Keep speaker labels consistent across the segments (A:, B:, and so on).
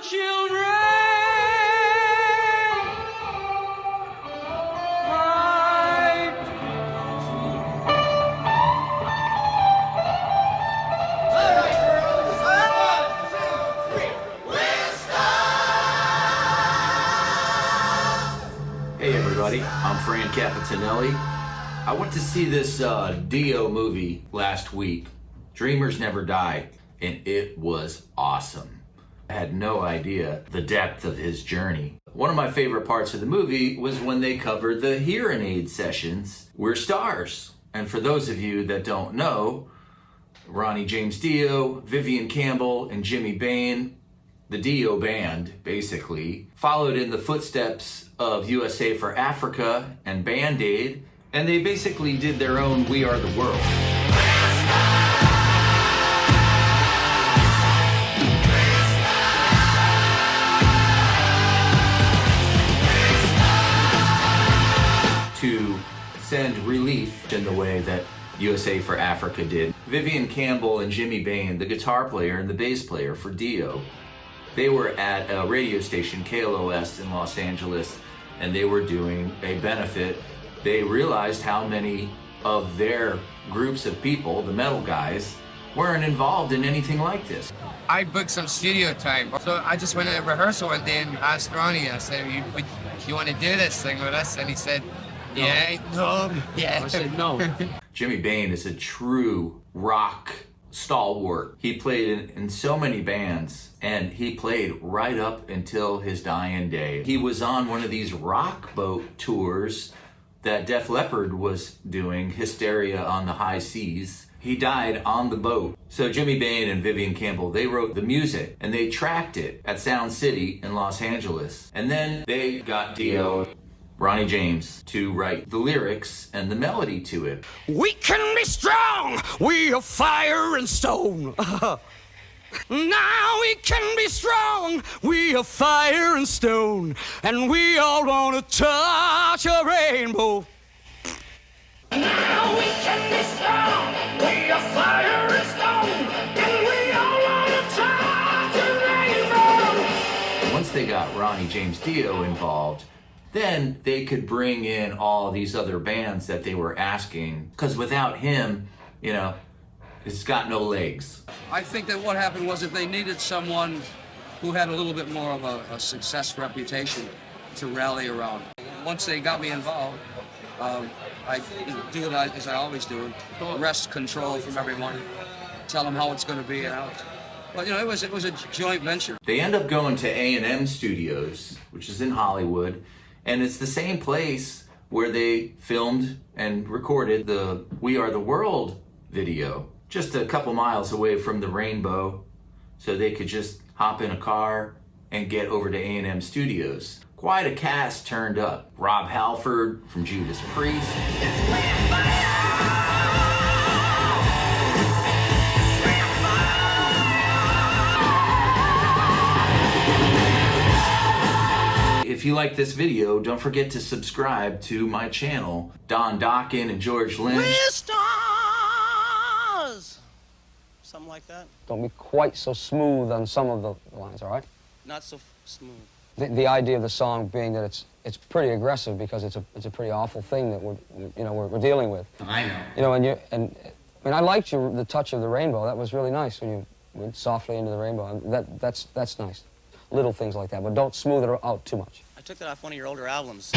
A: children.
B: Hey everybody, I'm Fran Capitanelli. I went to see this Dio movie last week, Dreamers Never Die, and it was awesome. I had no idea the depth of his journey. One of my favorite parts of the movie was when they covered the hearing aid sessions. We're stars. And for those of you that don't know, Ronnie James Dio, viviancampbell, and jimmybain, the Dio band, basically, followed in the footsteps of USA for Africa and Band-Aid, and they basically did their own We Are the World. To send relief in the way that USA for Africa did. Viviancampbell and jimmybain, the guitar player and the bass player for Dio, they were at a radio station, KLOS in Los Angeles, and they were doing a benefit. They realized how many of their groups of people, the metal guys, weren't involved in anything like this.
C: I booked some studio time, so I just went to rehearsal and then asked Ronnie, I said, you want to do this thing with us? And he said, yeah, no, yeah.
D: I said no.
B: Jimmybain is a true rock stalwart. He played in so many bands, and he played right up until his dying day. He was on one of these rock boat tours that Def Leppard was doing, Hysteria on the High Seas. He died on the boat. So jimmybain and viviancampbell, they wrote the music and they tracked it at Sound City in Los Angeles. And then they got Dio, Ronnie James, to write the lyrics and the melody to it.
A: We can be strong, we are fire and stone. Now we can be strong, we are fire and stone, and we all want to touch a rainbow. Now we can be strong, we are fire and stone, and we all want to touch a rainbow.
B: Once they got Ronnie James Dio involved, then they could bring in all these other bands that they were asking, because without him, you know, it's got no legs.
D: I think that what happened was that they needed someone who had a little bit more of a success reputation to rally around. Once they got me involved, I do it as I always do, wrest control from everyone, tell them how it's going to be and how. But you know, it was a joint venture.
B: They end up going to A&M Studios, which is in Hollywood, and it's the same place where they filmed and recorded the We Are the World video, just a couple miles away from the Rainbow, so they could just hop in a car and get over to A&M Studios. Quite a cast turned up. Robhalford from Judas Priest. If you like this video, don't forget to subscribe to my channel. Don Dokken and Georgelynch.
E: We're stars! Something like that.
F: Don't be quite so smooth on some of the lines, all right?
E: Not so smooth.
F: The idea of the song being that it's pretty aggressive because it's a pretty awful thing that we're dealing with.
B: I know.
F: You know, I mean, I liked the touch of the rainbow. That was really nice when you went softly into the rainbow. That's nice. Little things like that, but don't smooth it out too much.
E: I took that off one of your older albums.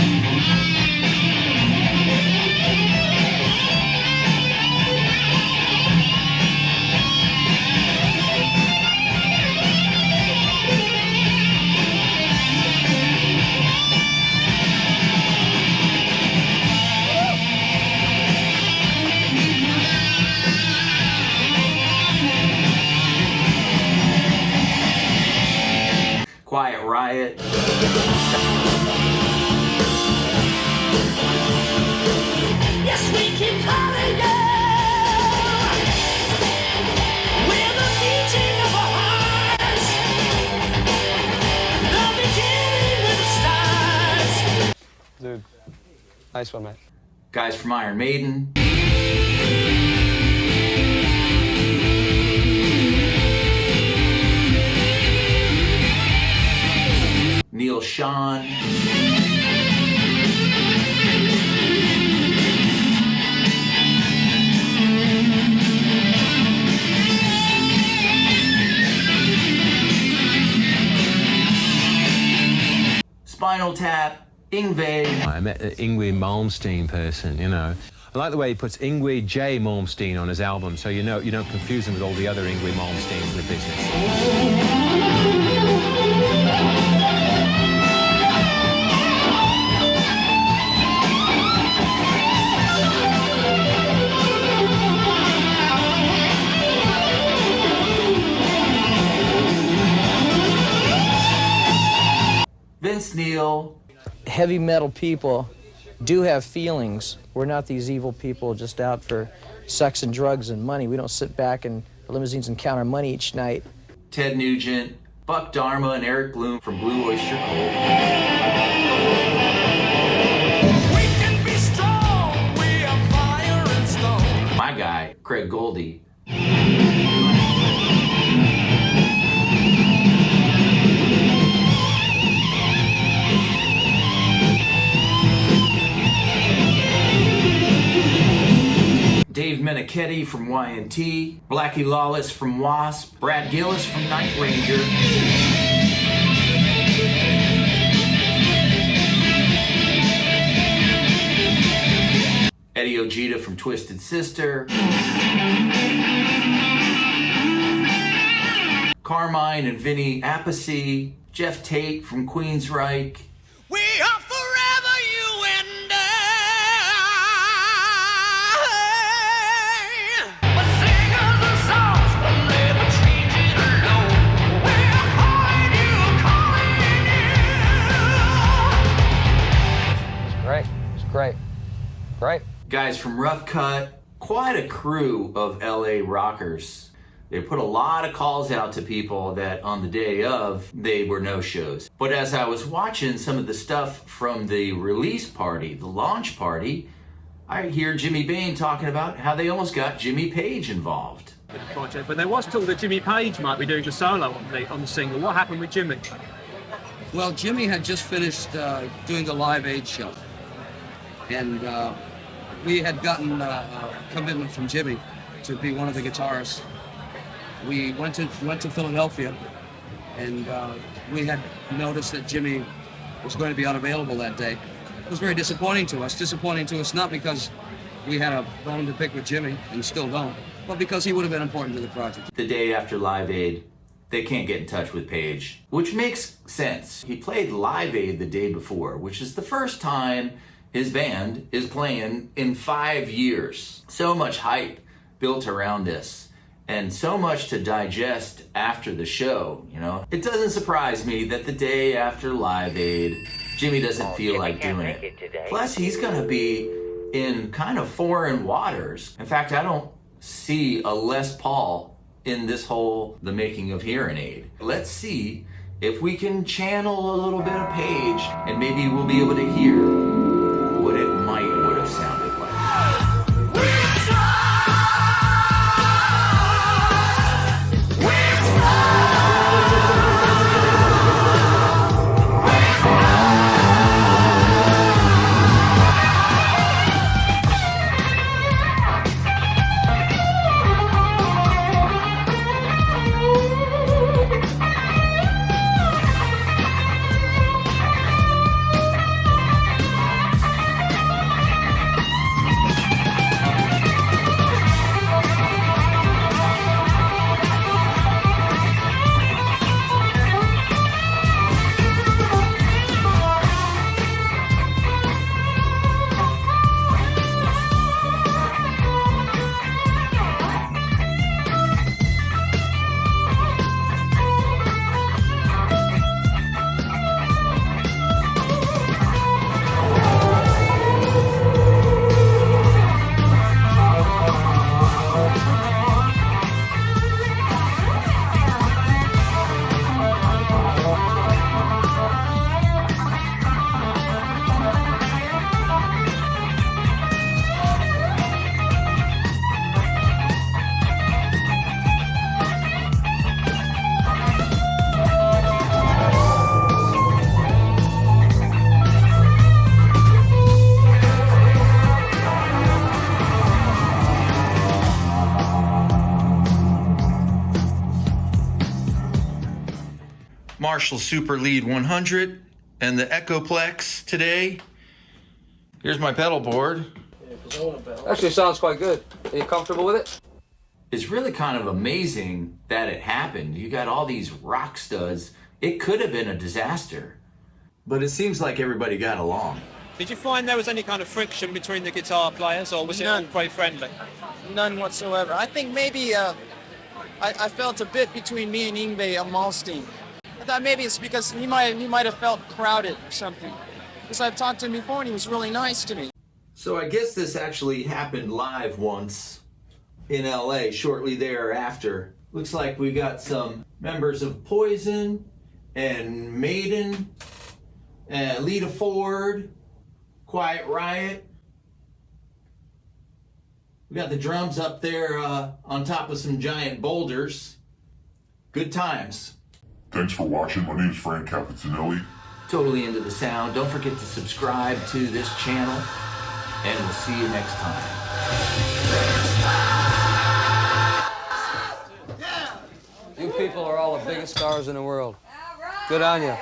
B: Quiet Riot.
A: Yes, we keep calling you. We're the beating of our hearts. The beginning with the stars.
F: Dude, nice one, man.
B: Guys from Iron Maiden. Sean. Spinal Tap, Yngwie.
G: I met an yngwiemalmsteen person, you know. I like the way he puts Yngwie J. Malmsteen on his album, so you don't confuse him with all the other yngwiemalmsteens in the business.
B: Vinceneil.
H: Heavy metal people do have feelings. We're not these evil people just out for sex and drugs and money. We don't sit back in limousines and count our money each night.
B: Ted Nugent, Buckdarhma, and Ericbloom from Blueoystercult.
A: We can be strong, we are fire and stone.
B: My guy, Craiggoldie. Dave Meniketti from Y&T, Blackie Lawless from Wasp, Bradgillis from Night Ranger. Eddieojeda from Twisted Sister. Carmine and vinceneil, geofftate from Queensryche.
A: We are forever you and I. But singers and songs will never change it alone. We're calling you, calling you.
F: It's great. It's great. Great.
B: Guys from Rough Cut, quite a crew of LA rockers. They put a lot of calls out to people that on the day of, they were no-shows. But as I was watching some of the stuff from the release party, the launch party, I hear Jimmybain talking about how they almost got Jimmy Page involved.
I: Project, but there was talk that Jimmy Page might be doing a solo on the single. What happened with Jimmy?
D: Well, Jimmy had just finished doing the Live Aid show. And we had gotten a commitment from Jimmy to be one of the guitarists. We went to Philadelphia, and we had noticed that Jimmy was going to be unavailable that day. It was very disappointing to us. Disappointing to us not because we had a bone to pick with Jimmy, and still don't, but because he would have been important to the project.
B: The day after Live Aid, they can't get in touch with Page, which makes sense. He played Live Aid the day before, which is the first time his band is playing in 5 years. So much hype built around this. And so much to digest after the show, you know? It doesn't surprise me that the day after Live Aid, Jimmy doesn't feel like doing it. Plus, he's gonna be in kind of foreign waters. In fact, I don't see a Les Paul in this whole The Making of Hearing Aid. Let's see if we can channel a little bit of Page, and maybe we'll be able to hear what it would have sounded like.
J: Marshall Super Lead 100 and the Echoplex today. Here's my pedal board.
F: Actually sounds quite good. Are you comfortable with it?
B: It's really kind of amazing that it happened. You got all these rock studs. It could have been a disaster, but it seems like everybody got along.
I: Did you find there was any kind of friction between the guitar players, or was it all quite friendly?
H: None whatsoever. I think maybe I felt a bit between me and Yngwiemalmsteen. I thought maybe it's because he might have felt crowded or something. Because I've talked to him before and he was really nice to me.
B: So I guess this actually happened live once in LA shortly thereafter. Looks like we got some members of Poison and Maiden, and Lita Ford, Quiet Riot. We got the drums up there on top of some giant boulders. Good times.
K: Thanks for watching. My name is Frank Capitanelli.
B: Totally into the sound. Don't forget to subscribe to this channel, and we'll see you next time.
F: You people are all the biggest stars in the world. Good on you.